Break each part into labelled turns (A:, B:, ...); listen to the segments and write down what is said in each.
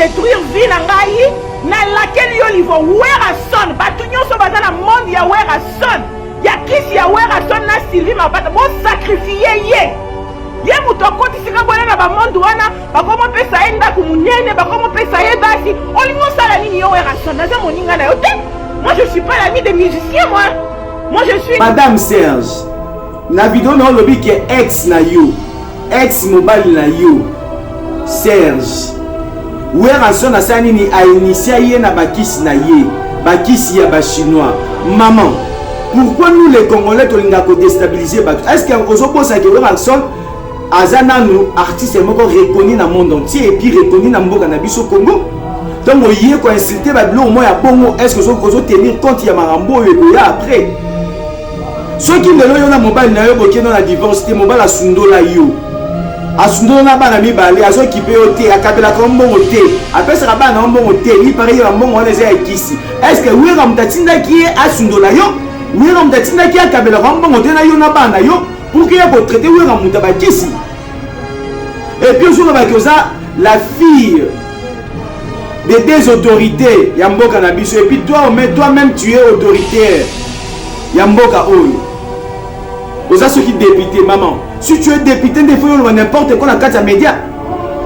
A: détruire vie na ngai na laquelle yo livo wera son batu nyonso baza na monde ya wera son ya kisi ya wera son na Sylvie Mapata bo sacrifier ye muto akotisika bona na bamonde wana bakomo pesa ye ndako munene bakomo pesa ye basi olingo sala nini yo wera son naza moninga na yo te. Moi je suis pas l'ami des musiciens moi je suis
B: Madame Serge na vidéo na lobby ke ex na yo ex mobile na yo Serge wera son na sani ni a initié ye na bakisi na ye bakisi ya ba chinois. Maman, pourquoi nous les Congolais tolinga ko déstabiliser ba? Est-ce que ozoposa ke wera son azana nous artiste moko reconnu na monde entier et puis reconnu na mboka na biso Congo? Donc oye ko insulter ba blo mo ya bongo, est-ce que ozo tenir compte ya marambo et ya après? Ceux qui ne l'ont pas mobile na yo bokeno na divorce te mobile asundola yo asundola bana mibale azo kipe ote akabela ko mbongo te apesa ka bana mbongo te ni pareil ya mbongo wana za kisi. Est-ce que wera mtatinda ki asundola yo wera mtatinda ki akabela ko mbongo te na yo na bana yo pour que ya ko traiter wera mutaba kisi? Et puis on va que ça la fille des deux autorités ya mboka na biso et puis toi-même tu es autoritaire ya mboka oyo. Oza ceux qui député maman. Si tu es député des fois n'importe quoi na carte ya média.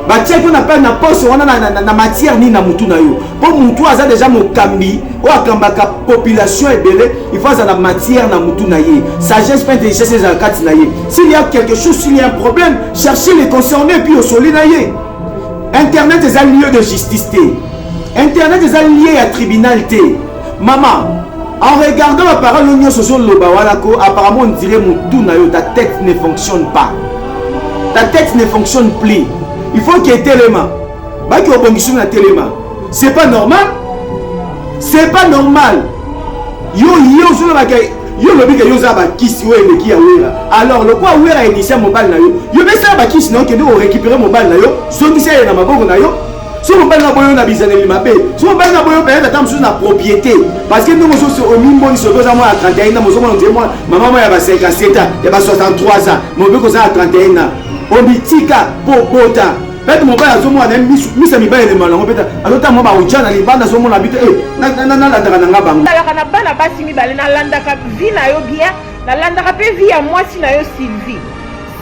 B: Ba tia qu'on appelle na poste on na matière ni na mutu na yo. Pour mutu aza déjà mokambi o akambaka population ebele, il faut ça la matière na mutu na ye. Sagesse pas intelligence ces carte na ye. S'il y a quelque chose, s'il y a un problème, cherchez les concernés puis au soli na ye. Internet est un lieu de justice té. Internet est un lieu à tribunal té. Maman, en regardant la parole l'union sociale apparemment on dirait ta tête ne fonctionne pas. Ta tête ne fonctionne plus. Il faut qu'il y ait téléma. C'est pas normal. C'est pas normal. Alors le quoi a initié mobile na yo. Yo mais ça ba kiss non que nous récupérer mobile na yo. So qui c'est na maboko na yo. Si on parle de la business, si on parle de la propriété, parce que nous sommes au minimum, nous sommes à 31 ans, nous sommes maman a 57 ans, il a 63 ans, mon bébé a 31 ans. On dit tika pour pota. Peut-être mon père a souvent mis à mi bail de malon. Peut-être alors t'as moi au Tchad, les bandes sont mon habité. Na la bang.
A: La bana basi mi balé na landa ka vie na yo bien, na landa ka pe vie à moi si na yo Sylvie.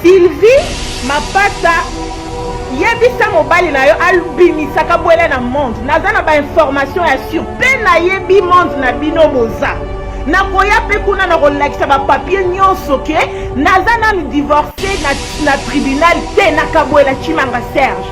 A: Sylvie Mapata yebisa mobali na yo albimisaka bwele na monde naza na ba information ya sur pe na yebi monde na bino boza na koya pe kuna na kolakisa ba papier nyonso ke naza na divorcé na tribunal te na kabwela Chimanga Serge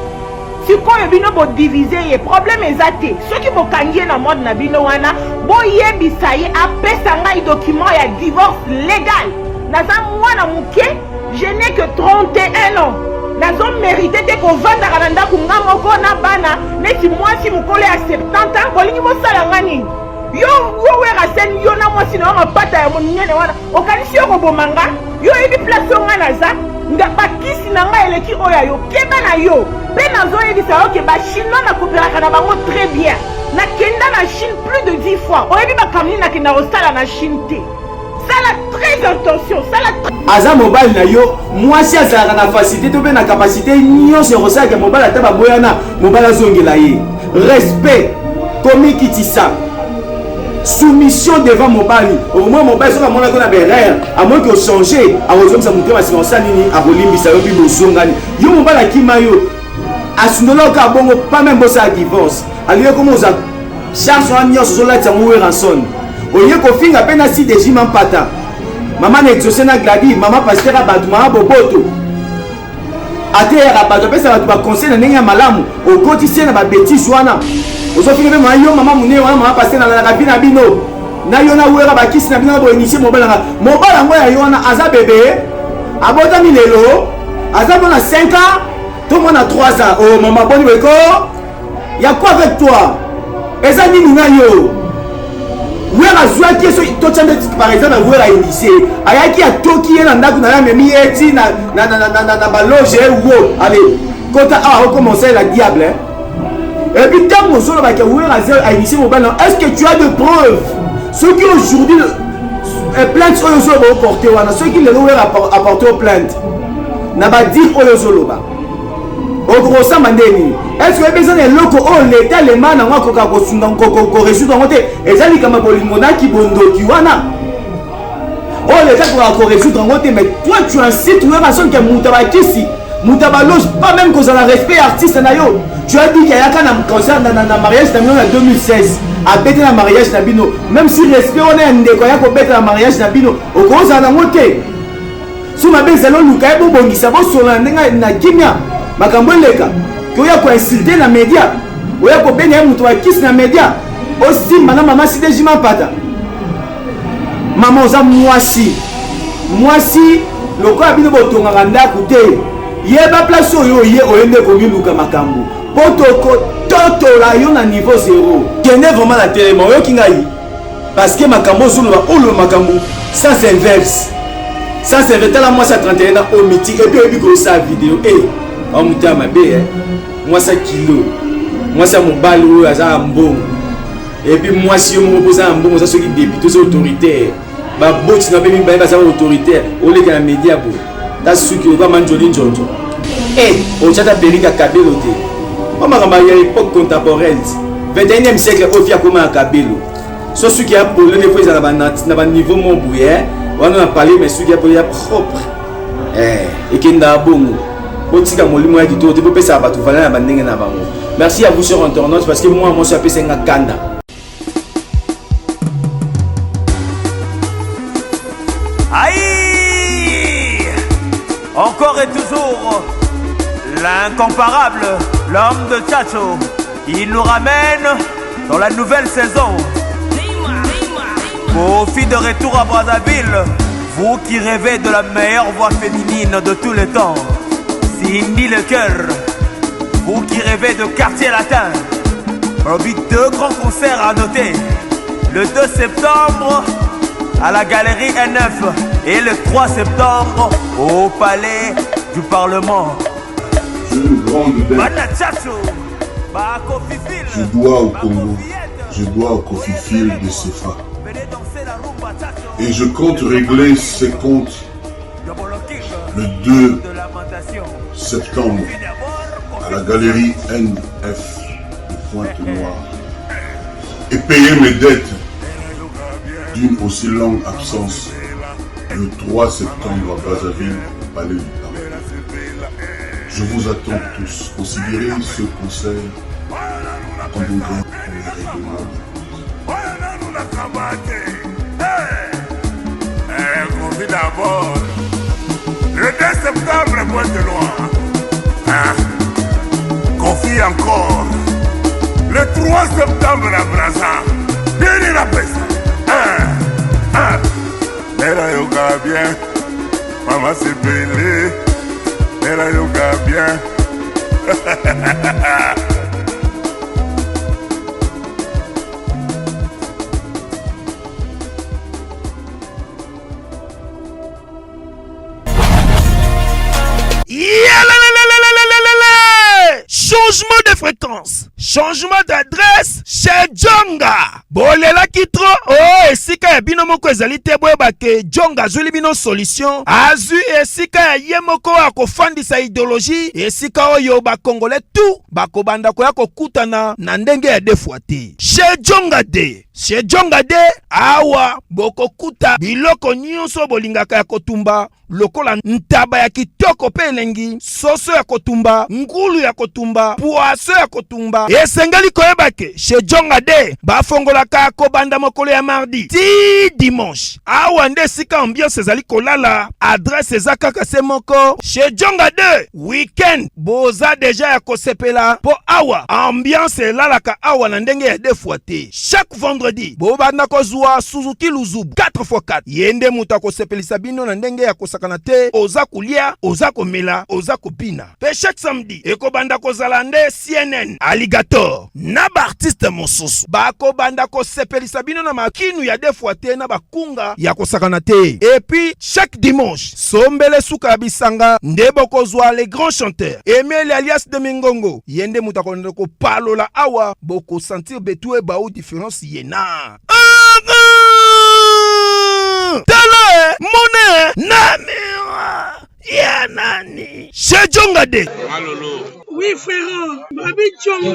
A: sikoyo bino bo diviser ye problème ezate soki bokangie na monde na bino wana boyebisa ye apesa ngai document ya divorce légal naza mwana muke je n'ai que 31 ans. Nazo mérité de kovanda kananda kunga moko na bana neti mwasi mukole ya 70 ans kolingi mosala ngani yo wera sen yo na mwasi na mapata ya monene wana okanisi yo kobomanga yo ebi place nga naza nga bakisi na nga eleki oya yo keba na yo pe nazo yebisa yo ke ba chinois na kopelaka na bango très bien na kenda na Chine plus de 10 fois oyebi bakamini na kenda kosala na Chine te. Ça la très attention, ça la
B: Aza mobile na yo, moi si azala na facilité to be na capacité nyo se rosa ke mobile ataba boyana, mobile azongela ye. Respect, komi kitisa. Soumission devant mobile. Au moins mobile so ka mona ko na berère, à moins que changer, a rejoindre sa mutema si on salini a rolimbisa yo bi bosongani. Yo mobile akima yo. Asundola ka bongo pas même bossa divorce. Aliyo comme oza charge en nyo so la tsamu ranson. Oye kofinga pena si deji mampata maman exaucé na gladi maman pasteur abadu maman boboto ate ya abadu pesa batu ba conseil na ndenge malamu okoti se na ba bêtise wana ozofinga pena yo maman mune wana maman pasteur na la kabina bino na yo na wera ba kisi na bino bo initier mobala ngo ya yo wana aza bébé abota milelo aza bona 5 ans to mona 3 ans oh maman boni beko ya quoi avec toi eza nini na yo wera zwa ki so to chande par exemple wera initié ayaki atoki na ndaku na ya memi eti na baloge wo allez kota a recommencer la diable et puis tant mon solo ba ke wera a initié mobile est-ce que tu as de preuves ceux qui aujourd'hui plainte oyo so ba porter wana ceux qui le wera apporter plainte na ba dire oyo solo ba okosamba ndeni est-ce que besoin de loko o l'état le mana ngako ka kosunga ko résoudre ngote ezali kama bolingo na kibondoki wana o l'état ko résoudre ngote mais toi tu incites ou personne qui mutaba kisi mutaba loge pas même cause la respect artiste na yo tu as dit qu'il y a quand même concert na mariage en 2016 a bête na mariage na bino même si respect on est ndeko ya ko bête na mariage na bino okoza na ngote sous ma belle salon luka bo bongisa bo sur la ndenga na kimia makambo leka ko ya ko insulter na média o ya ko benya mutu wa kiss na média aussi mana mama si dejima pata mama oza mwasi loko abino botonga kanda kute yeba place oyo ye oyende ko miluka makambo potoko totola yo na niveau 0 kende vraiment la télé mo yo kingai parce que makambo zulu ba olo makambo ça c'est inverse. Ça c'est vrai, là moi ça 31 ans au meeting et puis il sa vidéo et on me dit à ma bé moi ça kilo moi ça mon balo ça mbongo et puis moi si on me repose un mbongo ça ceux qui députés tous autoritaires ba boti na bemi ba ça autoritaire au les gars médias pour ta ceux qui va manjoli njonjo et on chata Berika Kabelo té on m'a remarqué à l'époque contemporaine 21e siècle au fia comme un Kabelo ceux qui a problème des fois ils ont un niveau mon bouillet on a parlé mais celui qui a propre et qui n'a bon botika molimo ya dito te pesa ba tu vala na bandenge na bango. Merci à vous sur internaute parce que moi je suis appelé un kanda.
C: Aïe, encore et toujours l'incomparable, l'homme de Tchatcho, il nous ramène dans la nouvelle saison. Kofi de retour à Brazzaville, vous qui rêvez de la meilleure voix féminine de tous les temps, Cindy le cœur, vous qui rêvez de quartier latin, parmi deux grands concerts à noter, le 2 septembre à la galerie N9 et le 3 septembre au palais du Parlement.
D: Une grande dette. Je dois au Congo, je dois au Kofi Fil de Sefa. Et je compte régler ces comptes le 2 septembre à la galerie NF de Pointe-Noire et payer mes dettes d'une aussi longue absence le 3 septembre à Brazzaville au Palais du Parlement. Je vous attends tous. Considérez ce concert comme un grand règlement.
E: D'abord, le 2 septembre, Pointe-Noire. Confie encore. Le 3 septembre à Brazza. Bien la peste. Mera yoga bien. Maman s'est belée. Mera yoga bien.
C: Changement de fréquence, changement d'adresse chez Djonga. Bolela kitro, oh esika ya bino moko ezali te boyeba ke Djonga azuli bino solution. Azu esika ya ye moko akofandisa idéologie, esika oyo bakongole tout bakobanda koya kokutana na ndenge ya defuate. Chez Djonga de, chez Djonga de awa bokokuta biloko nyonso bolingaka ya kotumba lokola ntaba ya kitoko pe elengi, soso ya kotumba, ngulu ya kotumba, poaso ya kotumba. Esengeli koyeba ke chez Djonga de bafongolaka kobanda mokolo ya mardi ti dimanche. Awa nde sika ambiance ezali kolala, adresse eza kaka se moko. Chez Djonga de weekend boza deja ya kosepela po awa ambiance elalaka awa na ndenge ya defuate. Chaque vendredi bobanda kozwa Suzuki Luzubu 4x4 yende mutu akosepelisa bino na ndenge ya kosakana te, oza kulia, oza komela, oza kopina. Pe chaque samedi ekobanda kozala nde CNN Alligator na ba artiste mosusu bakobanda kosepelisa bino na makinu ya defuate na bakunga ya kosakana te. Et puis chaque dimanche sombele suka ya bisanga nde bokozwa les grands chanteurs Emile alias de Mingongo yende mutu akonde ko palola awa boko sentir betue ba ou différence yena. Tele, monnaie, namira. ya nani? Chez Djonga de.
F: Oui, frère, Babi Djonga.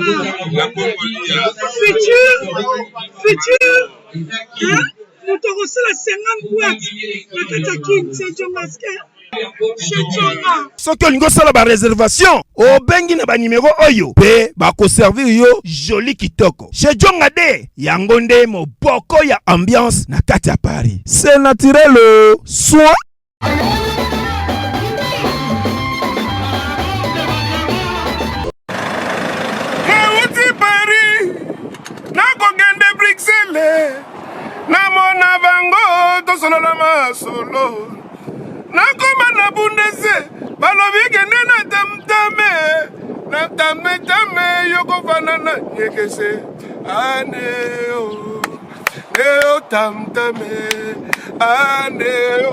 F: Futur, hein? Nous t'avons reçu la 50 boîtes. La Katakine, c'est Djonga. Chez Djonga.
C: Soki olingo sala ba réservation, obengi na ba numéro oyo. Pe ba ko servir yo joli kitoko. Chez Djonga de, yango nde moboko ya ambiance na kati ya Paris. C'est naturel, soit
E: namona bango tosolola masolo nakoma na bundese balobi kende na tamtame yokofanana yekese aneo neo tamtame aneo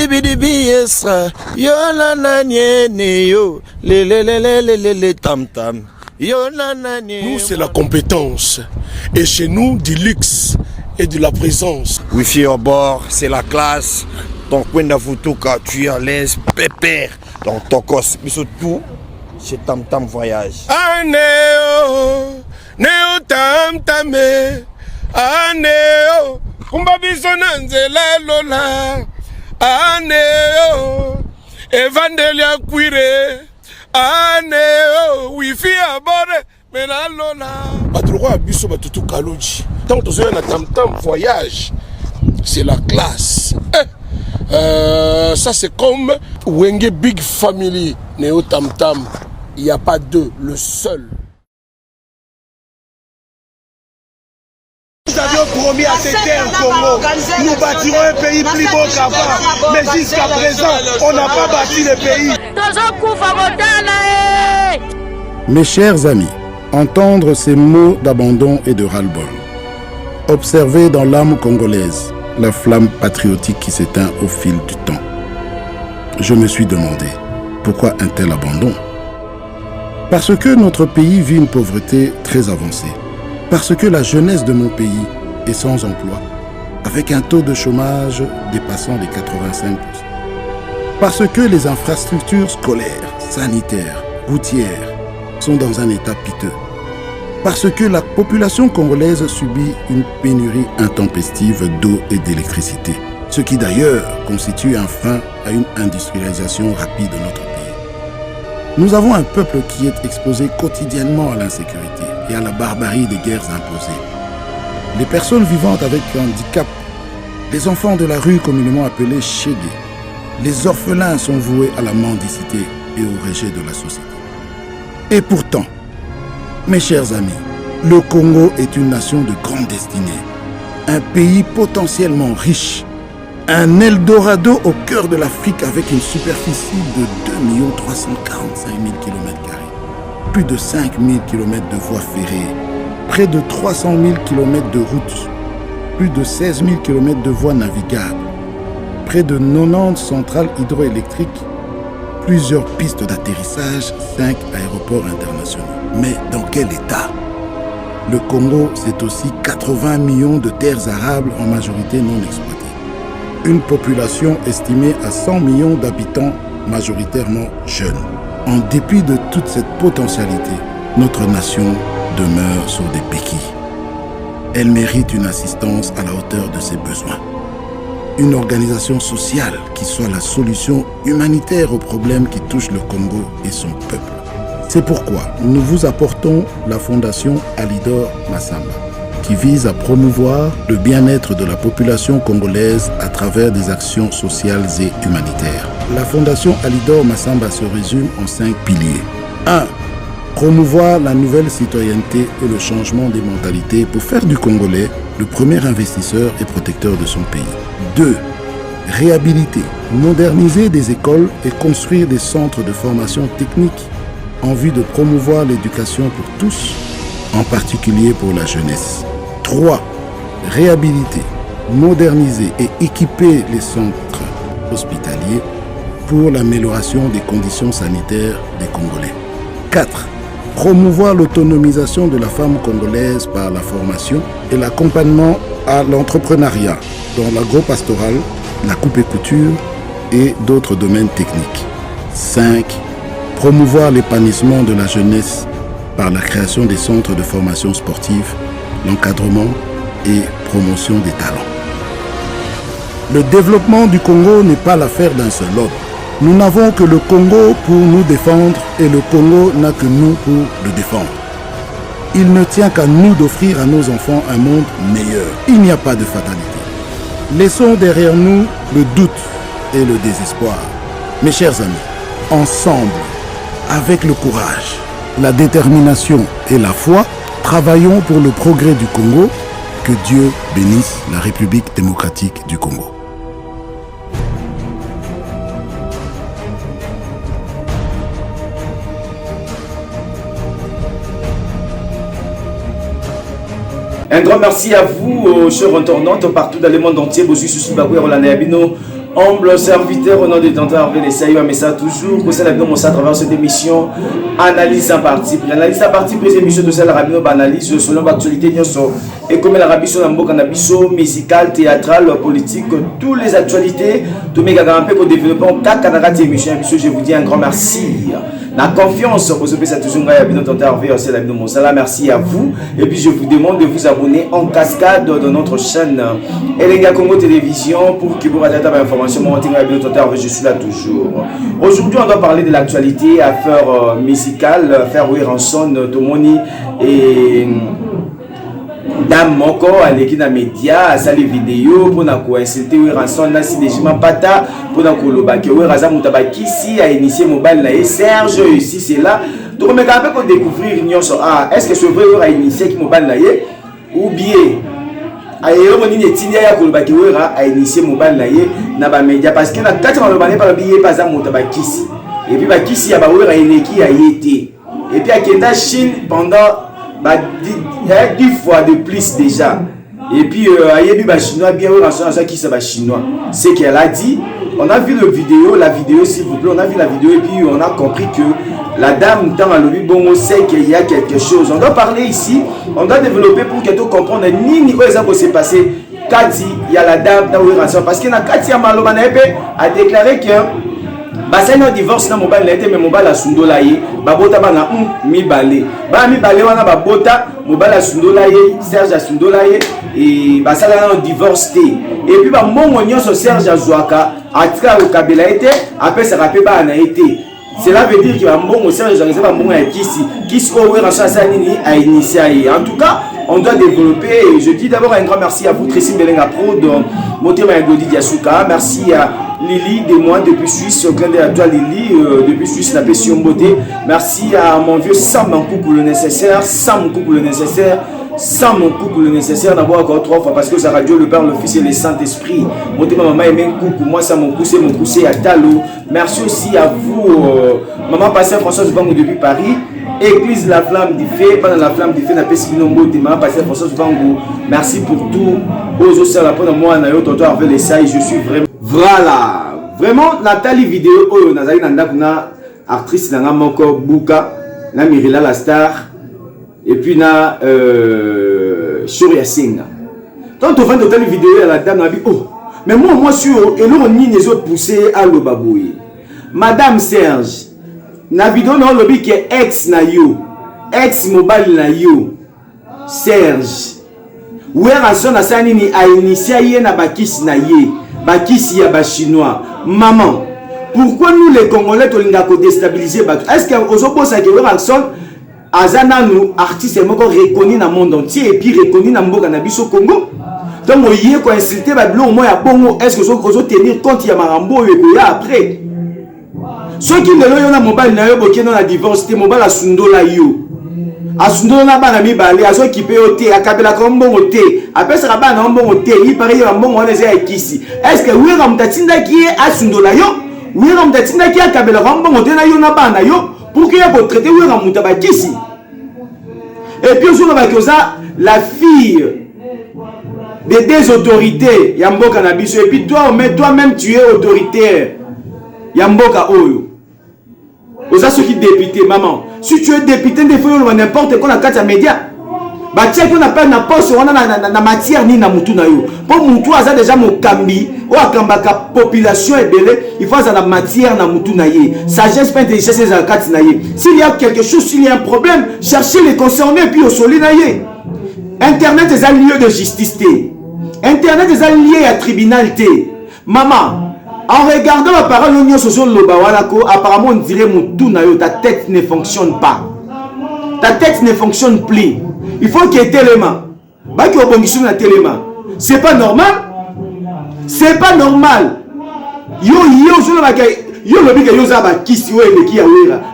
G: Bidi esra yo na nyene yo le tam tam.
E: Nous, c'est la compétence. Et chez nous, du luxe et de la présence.
G: Wifi au bord, c'est la classe. Ton coin d'Avutuka, tu es à l'aise, pépère. Dans ton cos, mais surtout, c'est Tam Tam Voyage.
E: Aneo, neo tam tame. Aneo, kumba bisona nzela lola. Aneo, evandelia cuire. Aneo, wifi à bord, mais la lola. Badrogo abiso batutu kaloji. Tant que tu es Tam Tam Voyage, c'est la classe. Ça c'est comme Wenge Big Family, Neo Tam Tam. Il n'y a pas deux, le seul.
H: Nous avions promis à ces terres Congo, nous bâtirons un pays plus beau qu'avant. Mais jusqu'à présent, on n'a pas bâti le pays.
I: Mes chers amis, entendre ces mots d'abandon et de ras-le-bol, observer dans l'âme congolaise la flamme patriotique qui s'éteint au fil du temps, je me suis demandé, pourquoi un tel abandon? Parce que notre pays vit une pauvreté très avancée. Parce que la jeunesse de mon pays est sans emploi, avec un taux de chômage dépassant les 85%. Parce que les infrastructures scolaires, sanitaires, routières sont dans un état piteux. Parce que la population congolaise subit une pénurie intempestive d'eau et d'électricité, ce qui d'ailleurs constitue un frein à une industrialisation rapide de notre pays. Nous avons un peuple qui est exposé quotidiennement à l'insécurité et à la barbarie des guerres imposées. Les personnes vivantes avec handicap, les enfants de la rue communément appelés chégués, les orphelins sont voués à la mendicité et au rejet de la société. Et pourtant, mes chers amis, le Congo est une nation de grande destinée, un pays potentiellement riche, un Eldorado au cœur de l'Afrique avec une superficie de 2 345 000 km². Plus de 5 000 km de voies ferrées, près de 300 000 km de routes, plus de 16 000 km de voies navigables, près de 90 centrales hydroélectriques, plusieurs pistes d'atterrissage, 5 aéroports internationaux. Mais dans quel état? Le Congo, c'est aussi 80 millions de terres arables en majorité non exploitées. Une population estimée à 100 millions d'habitants, majoritairement jeunes. En dépit de toute cette potentialité, notre nation demeure sur des béquilles. Elle mérite une assistance à la hauteur de ses besoins. Une organisation sociale qui soit la solution humanitaire aux problèmes qui touchent le Congo et son peuple. C'est pourquoi nous vous apportons la fondation Alidor Massamba, qui vise à promouvoir le bien-être de la population congolaise à travers des actions sociales et humanitaires. La fondation Alidor Massamba se résume en 5 piliers. 1. Promouvoir la nouvelle citoyenneté et le changement des mentalités pour faire du Congolais le premier investisseur et protecteur de son pays. 2. Réhabiliter, moderniser des écoles et construire des centres de formation technique en vue de promouvoir l'éducation pour tous, en particulier pour la jeunesse. 3. Réhabiliter, moderniser et équiper les centres hospitaliers pour l'amélioration des conditions sanitaires des Congolais. 4. Promouvoir l'autonomisation de la femme congolaise par la formation et l'accompagnement à l'entrepreneuriat dans l'agro-pastoral, la coupe et couture et d'autres domaines techniques. 5. Promouvoir l'épanouissement de la jeunesse par la création des centres de formation sportive, l'encadrement et promotion des talents. Le développement du Congo n'est pas l'affaire d'un seul homme. Nous n'avons que le Congo pour nous défendre et le Congo n'a que nous pour le défendre. Il ne tient qu'à nous d'offrir à nos enfants un monde meilleur. Il n'y a pas de fatalité. Laissons derrière nous le doute et le désespoir. Mes chers amis, ensemble, avec le courage, la détermination et la foi, travaillons pour le progrès du Congo. Que Dieu bénisse la République démocratique du Congo.
B: Un grand merci à vous, chers internautes, partout dans le monde entier. Bosu Susu Bagoué Rolanda Yabino, humble serviteur au nom de Tantan Hervé Lessaïo, mais ça toujours, pour ça, à travers cette émission, analyse en partie. L'analyse en partie, pour émission de celle Rabino, analyse selon l'actualité, et comme la Rabiso, Nambo, musical, théâtral, politique, toutes les actualités, tout mes gars, pour développer un cas émission, je vous dis un grand merci. La confiance, pour ce que ça toujours merci à vous. Et puis je vous demande de vous abonner en cascade dans notre chaîne Elenga Congo Télévision pour que vous ayez des informations. Je suis là toujours. Aujourd'hui, on doit parler de l'actualité, affaires musicales, affaires Ranson, Tomoni et Dame Moko, avec les médias, à les vidéos, pour nous insulter Ranson, Nassi Dejima Pata, pour nous kolobaki, Raza Moutabaki, si a initié mobile, Serge, ici, c'est là. Donc, on va découvrir est-ce que ce vrai a initié mobile ou bien ailleurs on dit tinia ya kolobaki a initié mobile na ba média parce que na kati ma lobane par billet pas à Moutabaki et puis bakisi ya ba wera eleki a été et puis à Kenda Chine pendant 10 fois de plus déjà. Et puis ayebi ba chinois bien rançon ça qui c'est ba chinois. C'est qu'elle a dit, on a vu la vidéo s'il vous plaît, on a vu la vidéo et puis on a compris que la dame dans le bon on sait qu'il y a quelque chose. On doit parler ici, on doit développer pour que tout comprendre ni quoi ça s'est passé. Kadi, il y a la dame dans le rançon parce que na Kati ya Maloma a déclaré que basa no divorce na mobile na été mais mobile a sundola ye babota bana mibale ba mibale wana babota mobile a sundola ye Serge a sundola ye et basa na divorce té et puis ba mongo nyonso Serge azwaka atika au kabela été après ça rappelle ba na été. Cela veut dire que ba mongo Serge ba mongo ya kisi ko wera ça nini a initié. En tout cas, on doit développer. Je dis d'abord un grand merci à vous Tracy Belenga Pro de Motema Glody Diasuka. Merci à Lily de moi depuis Suisse, clin d'œil à toi Lily, depuis Suisse la passion beauté. Merci à mon vieux Sam Mankou pour le nécessaire, Sam Mankou pour le nécessaire, Sam Mankou pour le nécessaire, d'abord encore 3 fois parce que ça radio le Père, le Fils et le Saint-Esprit. Monté ma maman aimé coucou, moi ça mon coussé à Talo. Merci aussi à vous, maman Pasteur Françoise Bangou depuis Paris. Église La Flamme du Feu, pendant la Flamme du Feu, n'a pas si non beau, maman Pasteur Françoise Bangou. Merci pour tout. Aux autres, la première moi, Nayo, Toto avec les sailles, je suis vraiment. Voilà, vraiment Nathalie vidéo oh nazali nanda kuna actrice nanga moko buka na Mirila la star et puis na Shoria Singa. Tant on fait Nathalie vidéo la dame na bi oh mais moi sur et l'on ni les autres pousser à le babouille. Madame Serge na vidéo na lobby qui est ex na yo ex mobile na yo Serge ouera son asani ni a initié na bakis na ye bakisi ya ba chinois. Maman, pourquoi nous les Congolais tolinga ko déstabiliser bato? Est-ce que ozobosa ke Ranson azana nous artiste moko reconnu dans le monde entier et puis reconnu dans mboka na biso Congo? Donc oye ko insulter ba blo mo ya bongo, est-ce que ozo tenir compte ya marambo e ya après? Ceux qui ne l'ont mobile na yo bokeno na divorce te mobile asundola yo. Asundona bana mibale azo kipe oté akabela kombo oté après ça bana mbongo oté il paraît ya mbongo on eza ekisi est-ce que oui ramtatinda ki asundola yo oui ramtatinda ki akabela mbongo oté na yo na bana yo pour que ya ko traiter oui ramuta ba kisi et puis on va que ça la fille des deux autorités ya mboka na biso et puis toi-même tu es autoritaire ya mboka oyo. Aux ceux qui députés, maman. Si tu es député, il faut n'importe quoi dans les médias. batia ko na pa na poste wana na matière ni na mutu na yo po mutu aza déjà mokambi o akambaka population ebele il faut la matière na mutu na ye sagesse pas intelligence les akati na ye s'il y a quelque chose s'il y a un problème cherchez les concernés puis au soli na ye internet est un lieu de justice internet est un lieu à tribunal maman en regardant la parole l'union social loba wana ko apparemment on dirait mutu na yo ta tête ne fonctionne pas ta tête ne fonctionne plus. Il faut qu'il y ait téléma. C'est pas normal. C'est pas normal.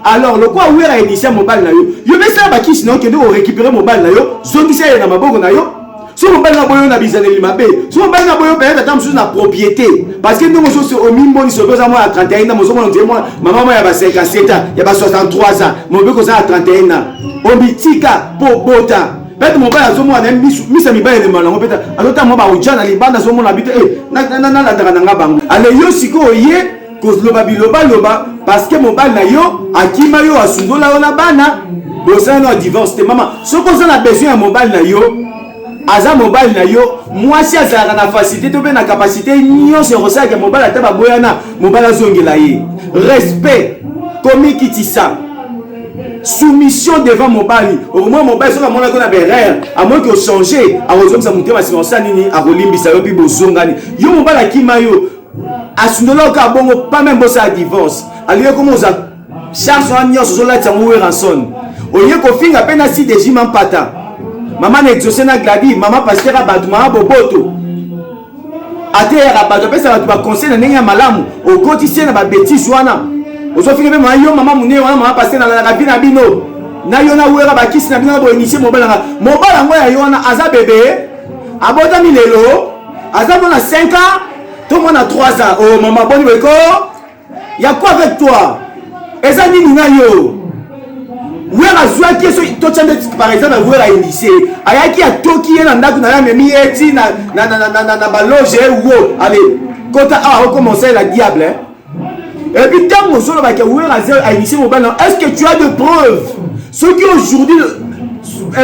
B: Alors, le quoi a initié mobile na yo. Yo mais ça ba kisi non que nous récupérer mobile na yo. Zongi ça na maboko na yo. So mobile na boyo na bizaneli mabe. So mobile na boyo peut-être attendre sur la propriété. Parce que nous sommes au mimbo ni soboza moi à 31 ans, moi moi maman moi ya 57 ans, ya 63 ans. Mon beko ça à 31 ans. Obitika po bota. Peut-être mon père a zo moi na misa mi ba ele malongo peut-être. Alors ta moi ba ojana libanda zo mo na bité na la ndanga bango. Ale yo siko ye cause loba biloba parce que mobile na yo akima yo asundola ona bana. Bosa no divorce te maman. Ce qu'on a besoin de mobile na yo aza mobile na yo moi si azala na facilité to be na capacité nyo se rosa ke mobile ata ba boyana mobile azongela ye respect comme kitisa soumission devant mobile au moins mobile so ka mona ko na berère à moins que changer a rezoom sa mutema si on sa nini a kolimbisa yo pi bozongani yo mobile akima yo asundola ka bongo pas même bossa divorce aliyo comme oza charge en nyo so la tsango ranson oye ko finga pena si deji mampata maman exaucé na gladi maman pasteur abaduma boboto ater abaduma pesa ba conseil na ndenge malamu okotisi na ba bêtise wana ozofika même yo maman mune wana maman pasteur na la vie na bino na yo na wera ba kisi na bino bo initier mobile ngo ya yo wana aza bébé abota milelo aza bona 5 ans to mona 3 ans oh maman boni beko ya quoi avec toi eza nini na yo wera zwa keso to chande par exemple wera initié ayaki atoki na ndako na ya memi eti na baloge wo allez kota a recommencer la diable hein? Et puis tant que solo ba ke wera a initié mobile est-ce que tu as de preuves ceux qui aujourd'hui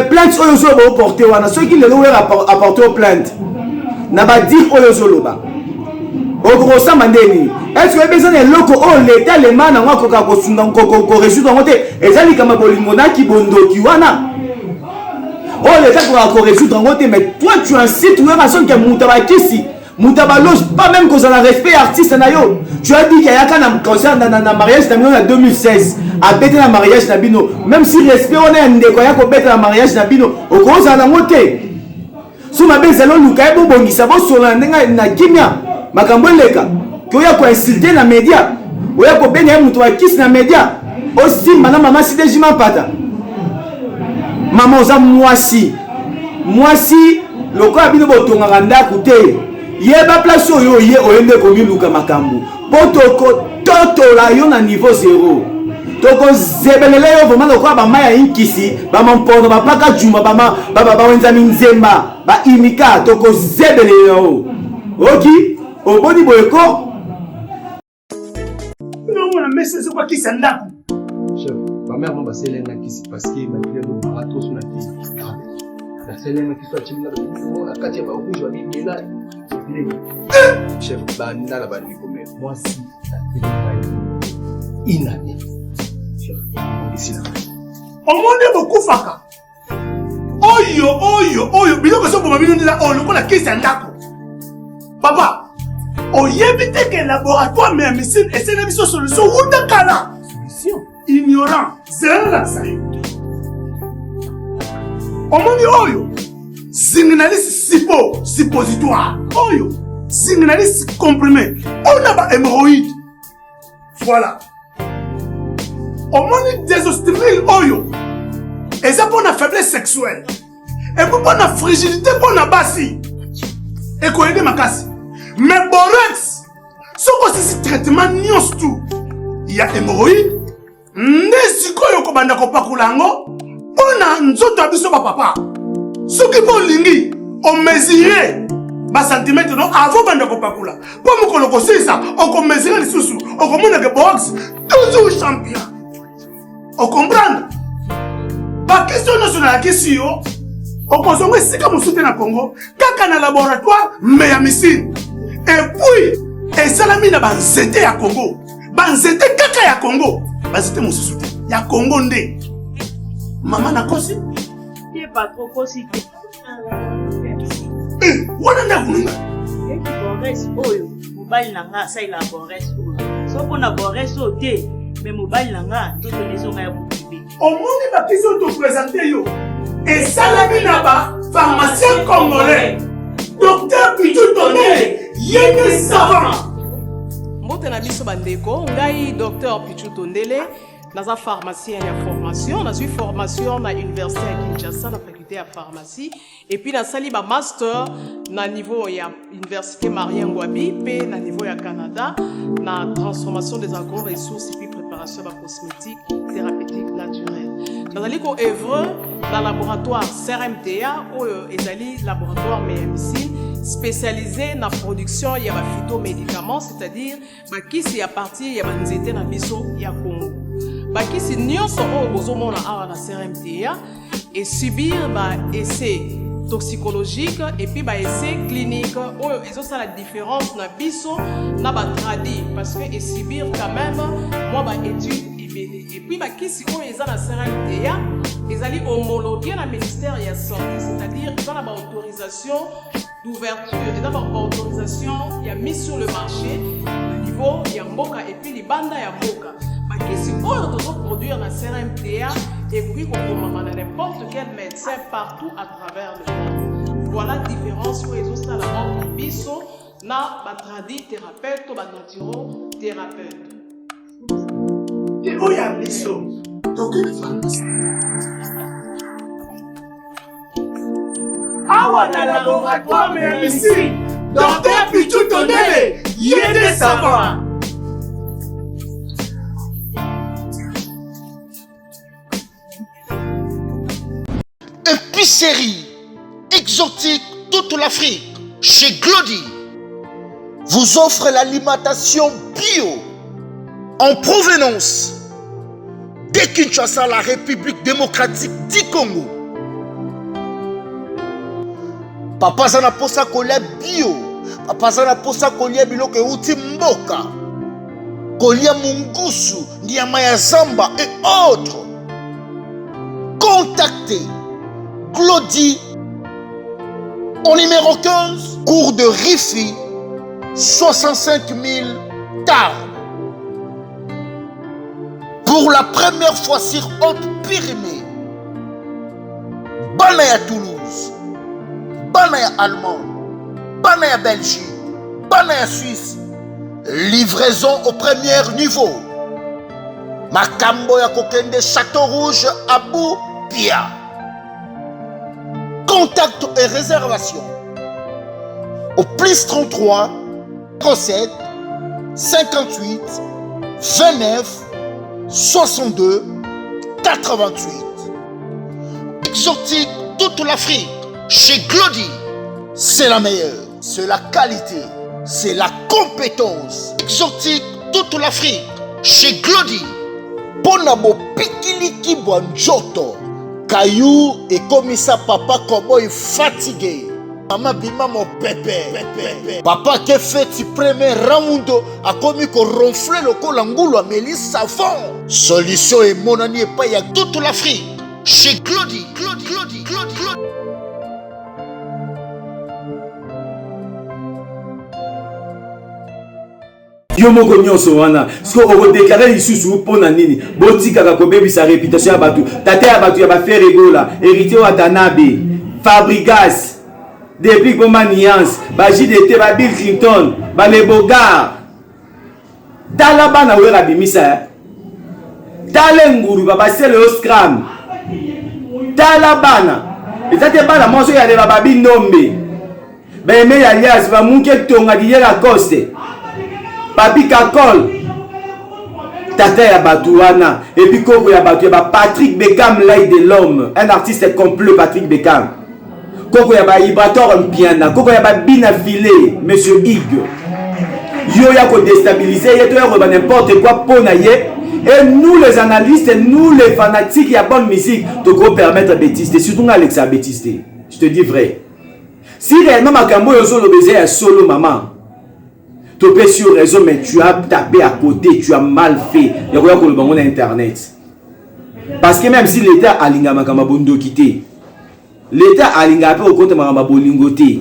B: plainte oyo zo ba porter wana ceux qui le wera apporter plainte na ba dire oyo zo ba au gros ça mandeni est-ce que besoin de loko oh l'état les man ngwa ko ka ko sunga ko résoudre ngote ezali kama bolimona ki bondo ki wana oh l'état ko résoudre ngote mais toi tu incites ou raison que mutabakisi mutabaloge pas même que ça la respect artiste na yo tu as dit qu'il y a quand concert na mariage na bino en 2016 a bête na mariage na bino même si respect on est ndeko ya ko bête na mariage na bino au gros ça na ngote so ma bezalo luka bo bongisa bo sola ndenga na kimia makambo leka ko ya ko insulter na média o ya ko benya mutu wa kiss na média aussi mana mama si dejima pata mama oza mwasi loko abino botonga nganda kute yeba place oyo ye oyende ko miluka makambo potoko totola yo na niveau 0 toko zebelele yo vraiment loko ba maya inkisi ba mampono ba paka juma ba wenza minzemba ba imika toko zebelele yo oki oboni boyeko
H: non mon message c'est quoi qui s'endako
J: chef ma mère m'a passé l'un qui s'est passé ma fille de bateau sur la tête la seule qui soit timide la katia ba rouge wa bimela chef banda la bandi comme moi si ça fait inane chef ici là
H: au monde beaucoup faka oyo biloko so boma bino ndila o lokola kisi ndako papa oyebi te que laboratoire mais médecine et c'est une solution ou de kala solution ignorant c'est la sayo omoni oyo signaliste suppositoire oyo signaliste comprimé on a ba hémorroïde voilà omoni désostérile oyo et ça pour la faiblesse sexuelle et pour la fragilité pour la basi et quoi aider ma casse mais borex ce que c'est traitement nyos tout il y a hémorroïde ndesiko yo ko banda ko pakulango ona nzoto abiso ba papa ce qui bon lingi on mesurer ba centimètre non avant banda ko pakula po mukolo ko sisa on ko mesurer les sous on ko mona que box toujours champion on comprend pas question nationale question okozonga esika mosusu na Congo kaka na laboratoire mais ya missile et puis esalami na banzete ya Congo banzete kaka ya Congo banzete mosusu te ya Congo nde mama na kosi
F: ye pas trop kosi
H: wana nda kununga
F: Bores oyo mobali nanga sa ila Bores oyo soko na Bores o te mais mobali nanga to leso nga ya bubibe
H: omoni ba kiso to présenter yo esalami na ba pharmacien congolais docteur Pichu Tondele yene savant
K: mbote na biso bandeko ngai docteur Pichu Tondele naza pharmacien ya formation nazwi formation na université ya Kinshasa na faculté ya pharmacie et puis nasali ba master na niveau ya université Marien Ngouabi pe na niveau ya Canada na transformation des agro-ressources et puis préparation de cosmétiques thérapeutiques naturelles. Nazali ko œuvre dans laboratoire CRMTA ou ezali laboratoire MMC spécialisé dans la production ya ba phytomédicaments, c'est-à-dire ba kisi ya partir ya banzete na biso ya Congo. Bakisi nyonso oyo bozomona awa na CRMTA et subir ba essai toxicologique et puis ba essai clinique oyo ezosala la différence na biso na ba tradi parce que et subir quand même moi ba étude et puis bakisi oyo eza na CRMTA ezali homologué na ministère ya santé, c'est-à-dire ils ont la autorisation d'ouverture et d'abord autorisation il y a mis sur le marché au niveau ya mboka et puis libanda ya mboka. Bakisi oyo tozo produire na CRMTA et puis qu'on n'importe quel médecin partout à travers le monde. Voilà la différence pour les autres là biso na batradi thérapeute ou naturo thérapeute.
H: Et où y a biso? Awa na laboratoire mais ici, docteur Pichu Tondele, yene savant.
L: Épicerie exotique toute l'Afrique chez Glody vous offre l'alimentation bio en provenance de Kinshasa, la République démocratique du Congo. Papa zana posa kolia bio, papa zana posa kolia biloko euti mboka, kolia mungusu, nyama ya zamba et autres. Contactez Glody au numéro 15, cours de Rifi, 65 000 Tarbes. Pour la première fois sur Haute-Pyrénées, Banaya Toulouse, Banaya Allemagne, Banaya Belgique, Banaya Suisse, livraison au premier niveau. Makambo ya Kokende Château Rouge, Abou Pia. Contact et réservation au plus 33 07 58 29 62 88. Exotique toute l'Afrique chez Glody, c'est la meilleure, c'est la qualité, c'est la compétence. Exotique toute l'Afrique chez Glody. Ponabo pikiliki bonjoto. Caillou et comme ça papa comme il fatigué. Maman bima mon pépé. Papa qui fait si premier round a commis qu'on ronfle le col angoulou amélie savant. Solution et mon ami et pas y a toute l'Afrique. Chez Glody.
B: Yo moko nyonso wana siko okodeklara lisusu mpona nini botikaka kobebisa réputation ya bato tata ya bato ya bafer egola héritier wa Danabe Fabrigas depuis Boma Niance bajidete ba Bill Clinton ba Lebogar tala bana wera bimisa tala nguru ba sele Oscram tala bana ezate bana moso ya leba ba binombe ba eme ya alias ba munke tonga di la coste Papi Kakol tata ya Batouana et puis koko ya Batou ya Patrick Beckham l'œil de l'homme, un artiste complet Patrick Beckham. Koko ya Ibrator Mpiana, koko ya Bina Filé, monsieur Hugues. Yo ya ko déstabiliser, yo ya ko n'importe quoi pona ye. Et nous les analystes, nous les fanatiques, il y a bonne musique, de quoi permettre bêtise, surtout Alexa bêtise. Je te dis vrai. Si réellement Makambo Yozo le baiser à solo maman, tu peux sur réseau, mais tu as tapé à côté, tu as mal fait. Il y a quoi que le bango sur internet. Parce que même si l'État a linga Makamba Bondo quitté, l'État a linga peu au compte Makamba Bolingo té.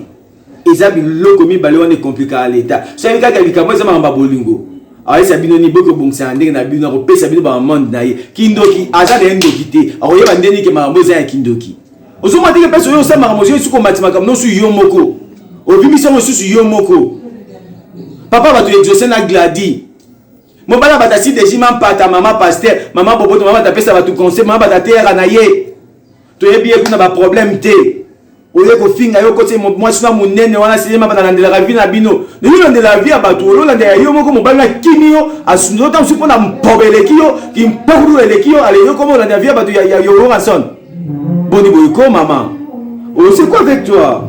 B: Et ça, le commis baléon est compliqué à l'État. C'est un cas qui a dit que Makamba Bolingo. Alors, ça binoni beaucoup bon c'est un na bino ko pesa bino ba monde na ye kindoki aza de ndokité alors yeba ndeni ke makambo za kindoki ozoma tike pesa yo sa makambo yo suko matima kam no su yo moko ovimisa mo su yo moko papa ba to exaucer na gladi mo bala ba ta si dejima pata maman pasteur maman boboto maman ta pesa ba tout conseil maman ba ta terre na ye to yebi e kuna ba problème te oye ko finga yo kote moi sina munene wana sinema bana ndela la vie na bino ni de la vie abatu lo ndela yo moko mobala kimio asundo tam supo na mpobele kiyo ki mpuru ele kiyo ale yo comme la vie abatu ya yo ranson boni boyko maman oh c'est quoi avec toi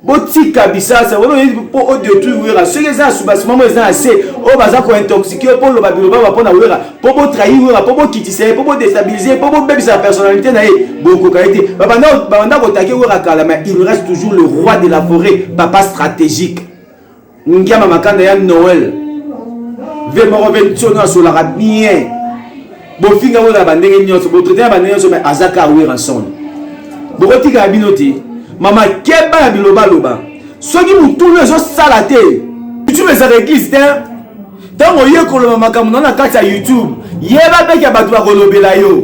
B: botika bisasa wala po détruire wera ce que ça subasement moi ça assez o baza ko intoxiquer pour le babilo ba pona wera pour bo trahir wera pour bo kitise pour bo déstabiliser pour bo baisser sa personnalité na beaucoup qualité banda ko taquer wera kala mais il reste toujours le roi de la forêt papa stratégique ngama makanda ya Noël ve mo reven tsona sur la bien bo finga wera bandenge nyonso bo traiter bandenge nyonso mais azaka wera son bo kotika binoti Maman keba ya biloba loba soki mutulu ezo sala te YouTube eza église te tango ye koloma makambo na kati ya YouTube yeba peke bato ba kolobela yo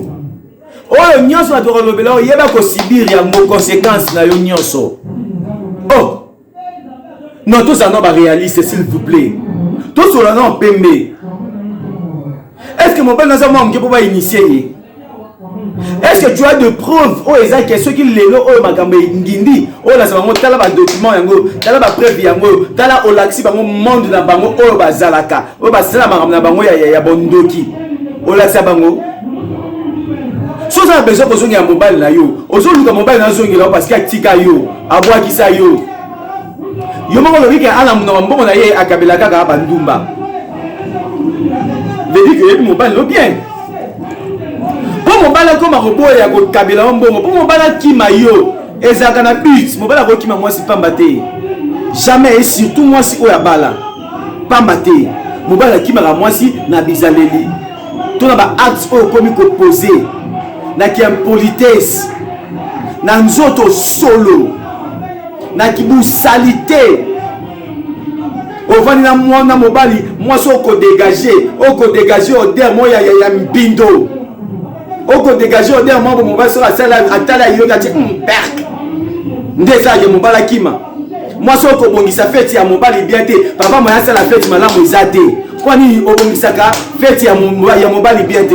B: oyo nyonso bato kolobela yo yeba ko subir ya mo conséquence na yo nyonso oh non tous ça non ba réaliste s'il vous plaît tous cela non pembe est-ce que mon père n'a pas manqué pour ba initier est-ce que tu as de preuves oh exact que ceux qui les lo oh makambe ngindi oh la sabango tala ba document yango tala ba preuve yango tala olaxi bango monde na bango oh bazalaka oh basala makambo na bango ya bondoki olaxi bango so ça besoin ko zongi ya mobile na yo ozo luka mobile na zongi là parce que atika yo abwa kisa yo yo moko lo wiki ala mno mbongo na ye akabela kaka bandumba veut dire que mobile lo bien mobala comme roboya ko kabela mbongo pour mobala kima yo ezaka na but mobala ko kima moi si pamba te jamais et surtout moi si oya bala pamba te mobala kima ka moi si na bizaleli to na ba acte o komi ko poser na ki impolitesse na nzoto solo na kibu salité ovani na mwana mobali moi so ko dégager odeur moya ya mbindo oko dégager odeur mambo mobali so asala atala yo kati perk ndeza ya mobala kima moi so ko bongisa fête ya mobali bien te papa moi asala fête malamu izate kwani obongisaka fête ya mobali bien te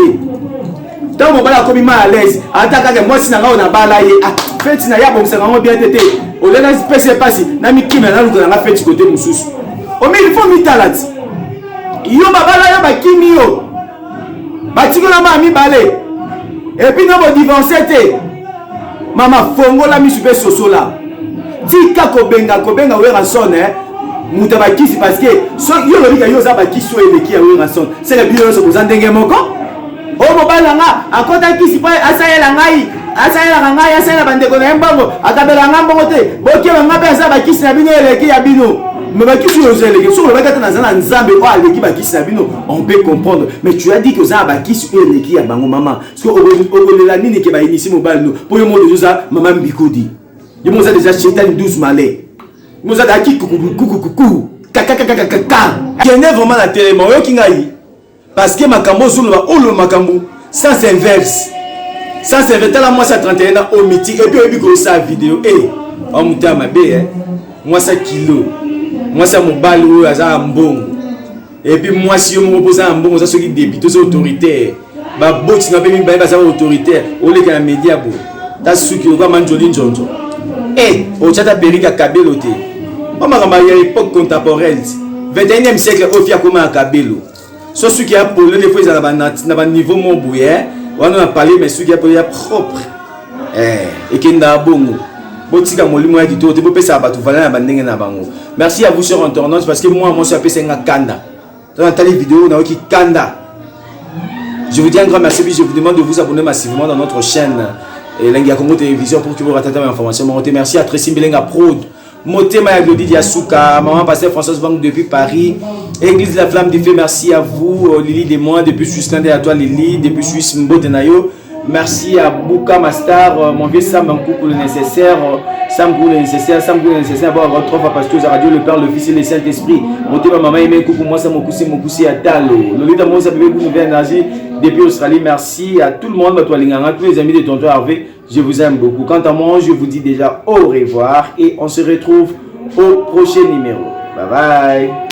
B: tant mobala ko bima à l'aise ataka ke moi sina ngao na bala ye fête na ya bongisa ngao bien te olela spécial passe na mikima na luka na fête côté mususu o mais il faut mitalat yo babala ya bakimi yo batiko na ma mi balé et puis nous avons divorcé. Maman fongo la mise sur soso là. Tika kobenga we ranson muta kisi parce que so yo lo bika yo za ba kiso eleki ya we ranson. C'est le bio so kozandenge moko. O mobala nga akota kisi pa asayela ngai asayela bandeko na mbango akabela ngambo te. Boke nga pe za ba kisi na bino eleki ya bino. Mais bah, qui sur le zèle, sur le bagage dans un ensemble, on peut comprendre. Mais tu as dit que ça a qui sur le qui a bango maman. Parce que au la nini qui va initier mon bal nous. Pour le monde de ça, maman bikodi. Il m'a déjà chétan 12 malais. Il m'a dit coucou. Kaka. Il y a vraiment la télé, moi qui n'aille. Parce que Makambo sur le Makambo, ça s'inverse. Ça s'inverse. Là moi ça 31 ans au meeting et puis il y a ça vidéo. Eh, on monte à ma bé moi ça kilo. Moi c'est mon bal où ça mbongo et puis moi si on me pose un mbongo ça ceux qui débitent aux autoritaires ba boti na bemi ba ça autoritaire au lieu que média bo ta suki ko manjoli njonjo au chata perika kabelo te on m'a ramené époque contemporaine 21e siècle au fia comme un kabelo so ceux qui a polé des fois ils na ba niveau mon bouyer on a parlé mais ceux qui a polé propre et qui nda bongo. Merci à vous sur Internet parce que moi je suis appelé Kanda. Dans la vidéo, on a qui Kanda. Je vous dis un grand merci et je vous demande de vous abonner massivement dans notre chaîne et Lengia Congo Télévision pour que vous rattrapez l'information. Merci à Tracy Mbelenga Prod. Motema ya Glody Diasuka, maman pasteur Françoise Banque depuis Paris. Église de la Flamme du Feu, merci à vous. Lily de moi, depuis Suisse, l'un à toi Lily, depuis Suisse Mbotenayo. Merci à Bouka Mastar, mon vieux Sam Bankou pour le nécessaire. Sam pour le nécessaire, Sam pour le nécessaire. Bon, votre offre parce que la radio, le Père, le Fils et le Saint-Esprit. Motema maman, aimé coucou, moi, ça m'a coussi à Talo. Lolita Moussa, bébé, vous nouvelle énergie depuis Australie. Merci à tout le monde, tous les amis de Tonton Harvey. Je vous aime beaucoup. Quant à moi, je vous dis déjà au revoir et on se retrouve au prochain numéro. Bye bye.